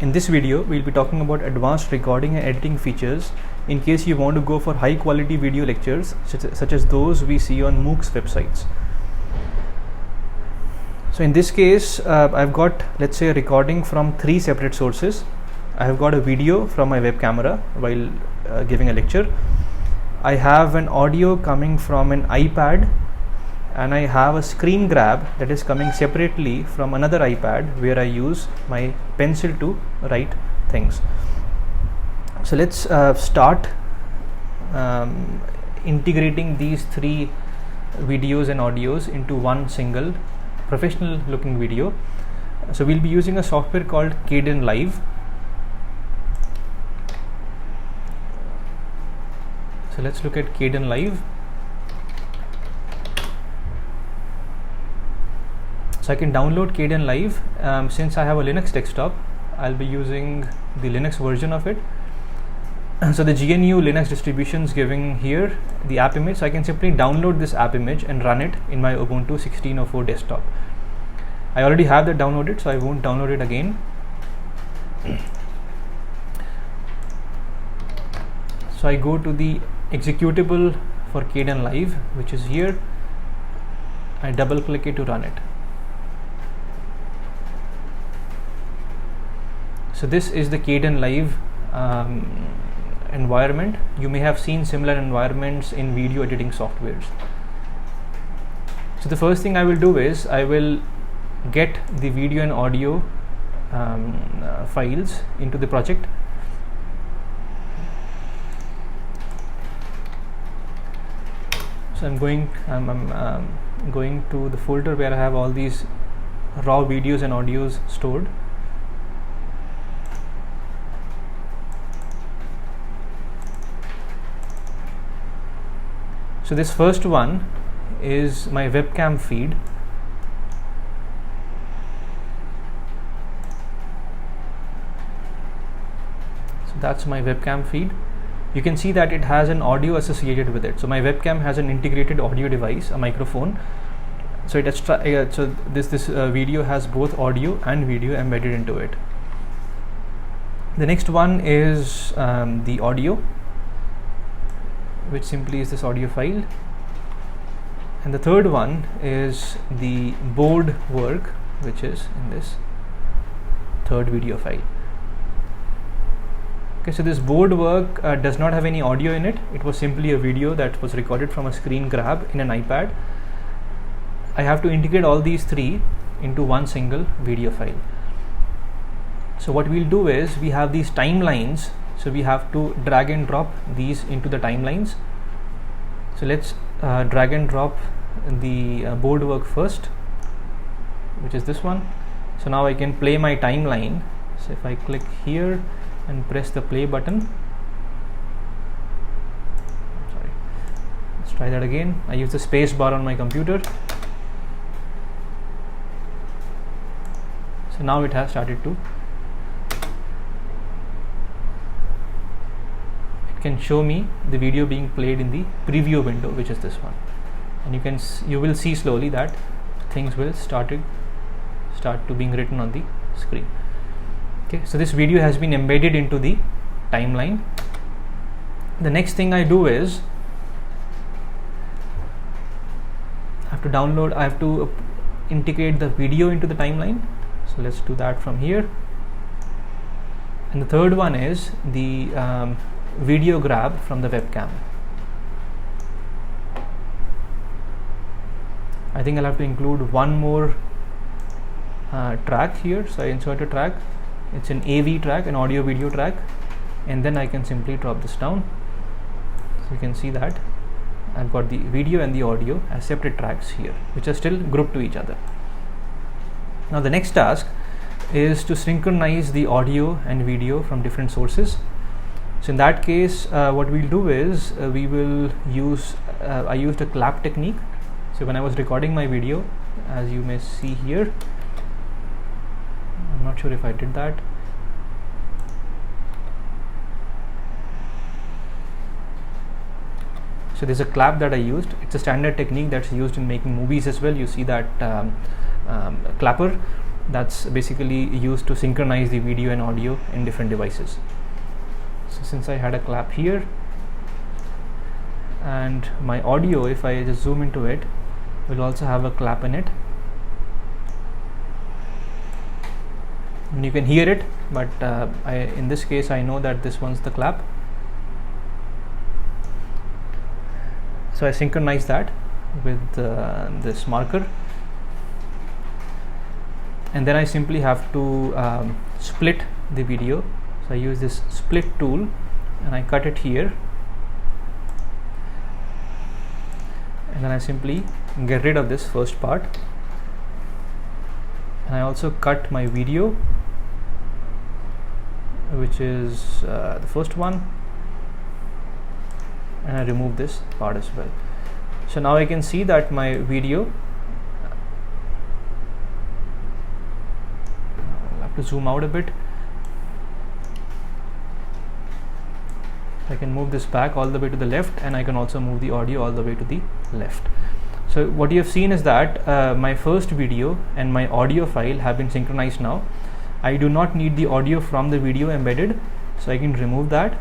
In this video, we'll be talking about advanced recording and editing features in case you want to go for high quality video lectures such as those we see on MOOCs websites. So in this case, I've got, let's say, a recording from 3 separate sources. I have got a video from my web camera while giving a lecture. I have an audio coming from an iPad, and I have a screen grab that is coming separately from another iPad where I use my pencil to write things. So let's start integrating these 3 videos and audios into one single professional looking video. So we'll be using a software called Kdenlive. So let's look at Kdenlive. So I can download Kdenlive. Since I have a Linux desktop, I'll be using the Linux version of it. So the GNU Linux distribution is giving here the app image. So I can simply download this app image and run it in my Ubuntu 16.04 desktop. I already have that downloaded, so I won't download it again. So I go to the executable for Kdenlive, which is here. I double click it to run it. So this is the Kdenlive environment. You may have seen similar environments in video editing softwares. So the first thing I will do is I will get the video and audio files into the project. So I'm going to the folder where I have all these raw videos and audios stored. So this first one is my webcam feed. So that's my webcam feed. You can see that it has an audio associated with it. So my webcam has an integrated audio device, a microphone. So this video has both audio and video embedded into it. The next one is the audio, which simply is this audio file, and the third one is the board work, which is in this third video file. Okay, so this board work does not have any audio in it. It was simply a video that was recorded from a screen grab in an iPad. I have to integrate all these 3 into one single video file. So what we'll do is we have these timelines. So we have to drag and drop these into the timelines. So let's drag and drop the board work first, which is this one. So now I can play my timeline. So if I click here and press the play button, sorry, let's try that again. I use the space bar on my computer. So now it has started to. Can show me the video being played in the preview window, which is this one, and you will see slowly that things will start to being written on the screen. Okay, so this video has been embedded into the timeline. The next thing I do is I have to integrate the video into the timeline. So let's do that from here. And the third one is the video grab from the webcam. I think I'll have to include one more track here. So I insert a track. It's an AV track, an audio video track, and then I can simply drop this down. So you can see that I've got the video and the audio as separate tracks here, which are still grouped to each other. Now the next task is to synchronize the audio and video from different sources. So in that case, what we'll do is we will use I used a clap technique. So when I was recording my video, as you may see here, I'm not sure if I did that. So there's a clap that I used. It's a standard technique that's used in making movies as well. You see that clapper. that's basically used to synchronize the video and audio in different devices. So since I had a clap here, and my audio, if I just zoom into it, will also have a clap in it, and you can hear it, but in this case I know that this one's the clap, so I synchronize that with this marker, and then I simply have to split the video. So I use this split tool and I cut it here, and then I simply get rid of this first part, and I also cut my video, which is the first one, and I remove this part as well. So now I can see that my video, I'll have to zoom out a bit. I can move this back all the way to the left, and I can also move the audio all the way to the left. So what you have seen is that my first video and my audio file have been synchronized now. I do not need the audio from the video embedded, so I can remove that.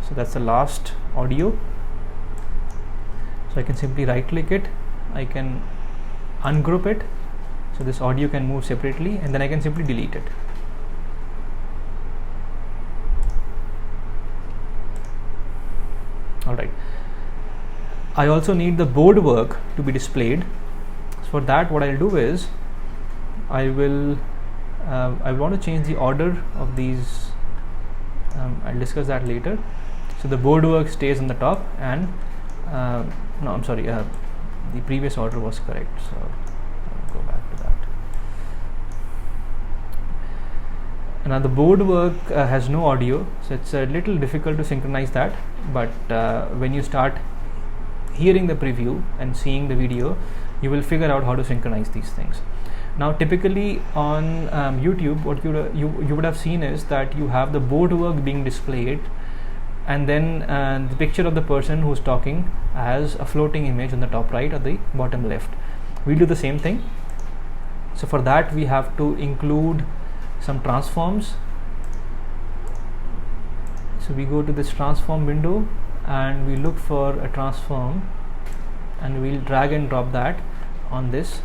So that's the last audio. So I can simply right click it, I can ungroup it, so this audio can move separately, and then I can simply delete it. Alright, I also need the board work to be displayed. So for that, what I'll do is I want to change the order of these. I'll discuss that later. So the board work stays on the top, and no, I'm sorry, the previous order was correct, so I'll go back to that. Now the board work has no audio, so it's a little difficult to synchronize that, but when you start hearing the preview and seeing the video, you will figure out how to synchronize these things. Now typically on YouTube, what you would have seen is that you have the board work being displayed, and then the picture of the person who's talking as a floating image on the top right or the bottom left. We'll do the same thing. So for that, we have to include some transforms. So we go to this transform window and we look for a transform, and we'll drag and drop that on this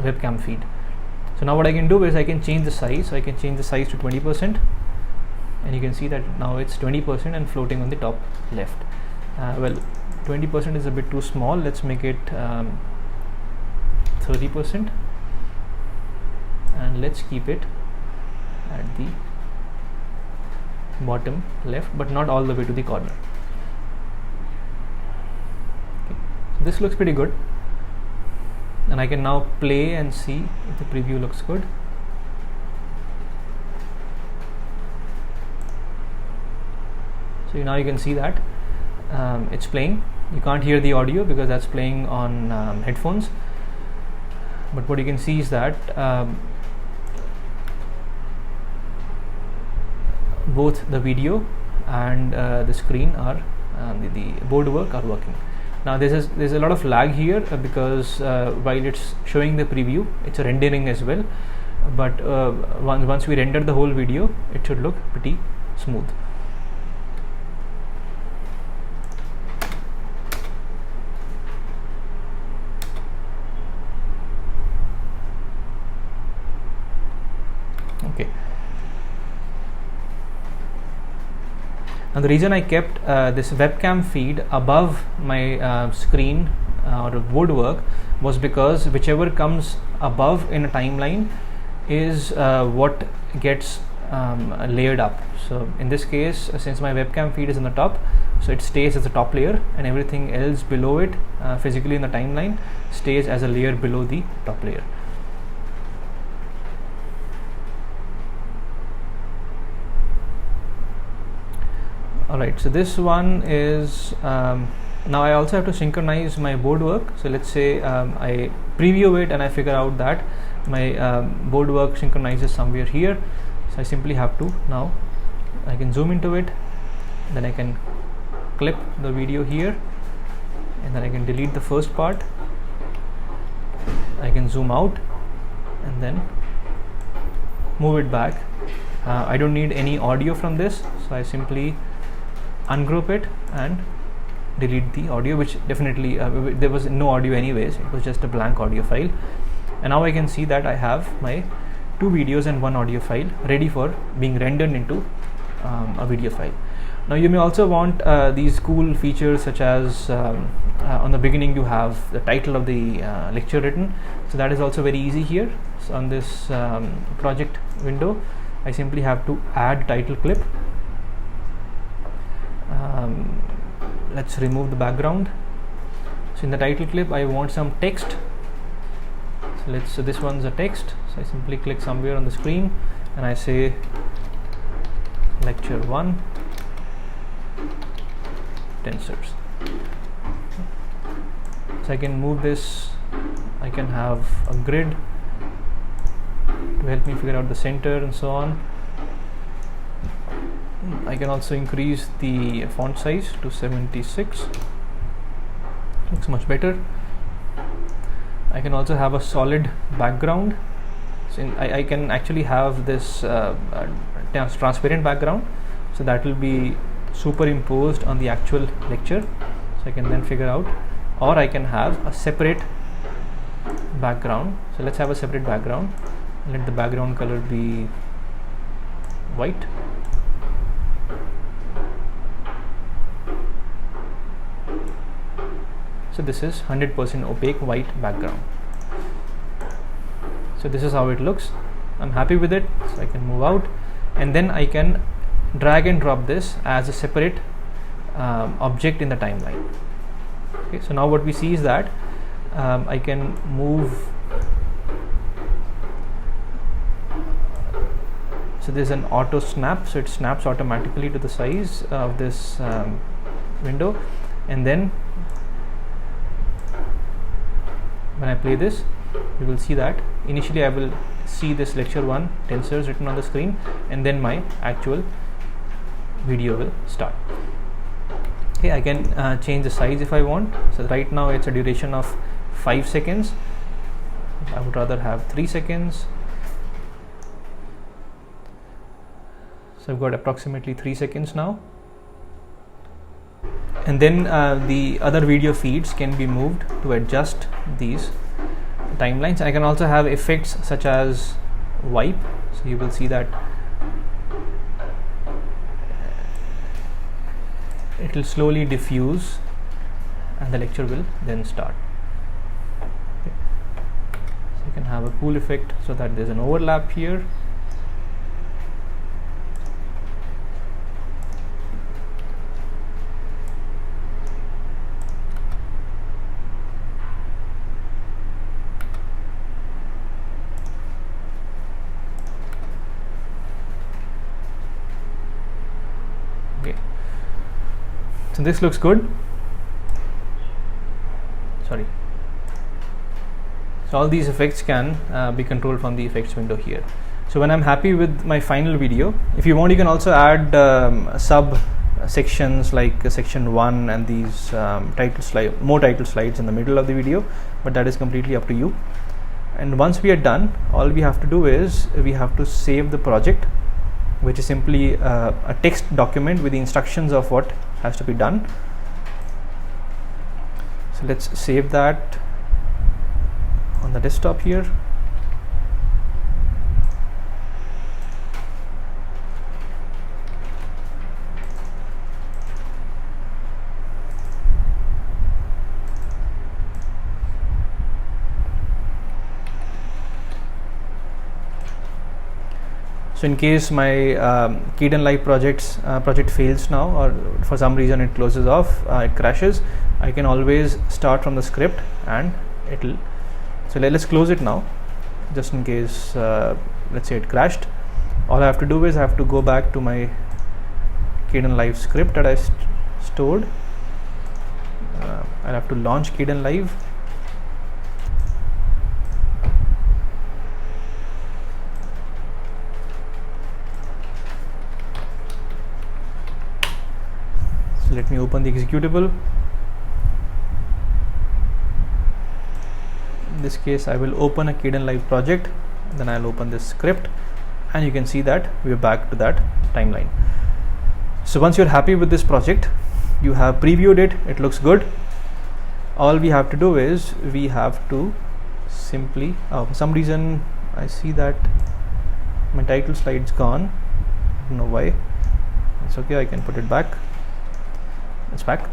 webcam feed. So now what I can do is I can change the size. So I can change the size to 20%, and you can see that now it's 20% and floating on the top left. Well, 20% is a bit too small. Let's make it 30%, and let's keep it at the bottom left, but not all the way to the corner. Okay. So this looks pretty good, and I can now play and see if the preview looks good. So now you can see that it's playing. You can't hear the audio because that's playing on headphones, but what you can see is that both the video and the screen are the board work are working. Now there's a lot of lag here because while it's showing the preview, it's a rendering as well, but once we render the whole video, it should look pretty smooth. Okay. Now the reason I kept this webcam feed above my screen or board work was because whichever comes above in a timeline is what gets layered up. So in this case, since my webcam feed is on the top, so it stays as a top layer, and everything else below it physically in the timeline stays as a layer below the top layer. Alright, so this one is now I also have to synchronize my board work. So let's say I preview it and I figure out that my board work synchronizes somewhere here. So I simply have to, now I can zoom into it, then I can clip the video here, and then I can delete the first part. I can zoom out and then move it back. I don't need any audio from this, so I simply ungroup it and delete the audio, which definitely there was no audio anyways, it was just a blank audio file. And now I can see that I have my 2 videos and 1 audio file ready for being rendered into a video file. Now you may also want these cool features, such as on the beginning you have the title of the lecture written, so that is also very easy here. So on this project window, I simply have to add title clip. Let's remove the background. So in the title clip I want some text, so this one's a text, so I simply click somewhere on the screen and I say lecture 1 tensors. So I can move this, I can have a grid to help me figure out the center and so on. I can also increase the font size to 76, looks much better. I can also have a solid background, so I can actually have this transparent background, so that will be superimposed on the actual lecture, so I can then figure out, or I can have a separate background. So let's have a separate background, let the background color be white. So this is 100% opaque white background. So this is how it looks. I'm happy with it, so I can move out, and then I can drag and drop this as a separate object in the timeline. Okay, so now what we see is that I can move. So there's an auto snap, so it snaps automatically to the size of this window, and then when I play this, you will see that initially I will see this lecture 1 tensors written on the screen, and then my actual video will start. Okay, I can change the size if I want. So right now it's a duration of 5 seconds. I would rather have 3 seconds. So I've got approximately 3 seconds now. And then the other video feeds can be moved to adjust these timelines. I can also have effects such as wipe, so you will see that it will slowly diffuse and the lecture will then start. Okay. So you can have a cool effect so that there's an overlap here. So this looks good. Sorry. So all these effects can be controlled from the effects window here. So when I'm happy with my final video, if you want, you can also add sub sections like section 1 and these more title slides in the middle of the video, but that is completely up to you. And once we are done, all we have to do is we have to save the project, which is simply a text document with the instructions of what has to be done. So let's save that on the desktop here. So in case my Kdenlive project fails now, or for some reason it closes off, it crashes, I can always start from the script and it'll. So let's close it now, just in case let's say it crashed. All I have to do is I have to go back to my Kdenlive script that I stored. I'll have to launch Kdenlive. So let me open the executable. In this case, I will open a Kdenlive project. then I'll open this script, and you can see that we're back to that timeline. So once you're happy with this project, you have previewed it, it looks good. All we have to do is we have to simply, for some reason I see that my title slide's gone. I don't know why. It's okay, I can put it back. It's back.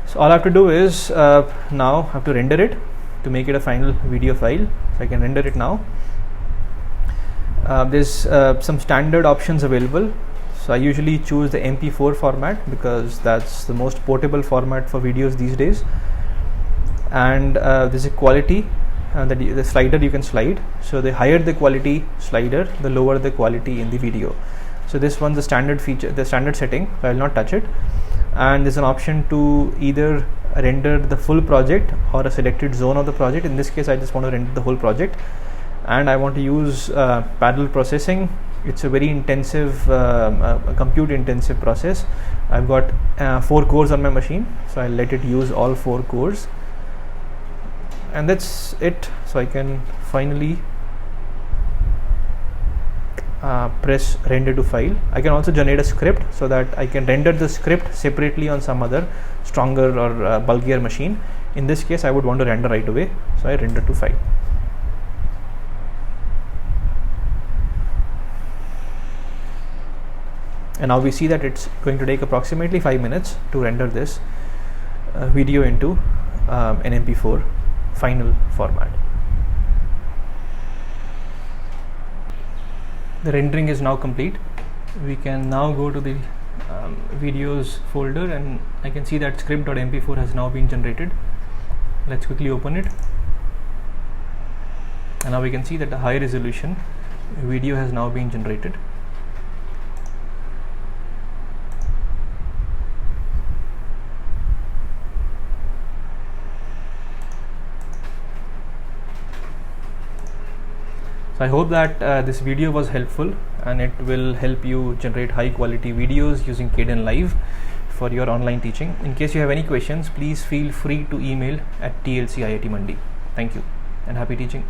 So all I have to do is now I have to render it to make it a final video file. So I can render it now. There's some standard options available. So I usually choose the MP4 format because that's the most portable format for videos these days. And there's a quality the slider you can slide. So the higher the quality slider, the lower the quality in the video. So this one's the standard feature, the standard setting, so I will not touch it. And there's an option to either render the full project or a selected zone of the project. In this case I just want to render the whole project, and I want to use parallel processing. It's a very intensive compute intensive process. I've got 4 cores on my machine, so I'll let it use all 4 cores, and that's it. So I can finally press render to file. I can also generate a script so that I can render the script separately on some other stronger or bulkier machine. In this case I would want to render right away, so I render to file. And now we see that it's going to take approximately 5 minutes to render this video into an MP4 final format. The rendering is now complete. We can now go to the videos folder, and I can see that script.mp4 has now been generated. Let's quickly open it, and now we can see that the high resolution video has now been generated. So I hope that this video was helpful, and it will help you generate high quality videos using Kdenlive for your online teaching. In case you have any questions, please feel free to email at tlc.iit Mandi. Thank you and happy teaching.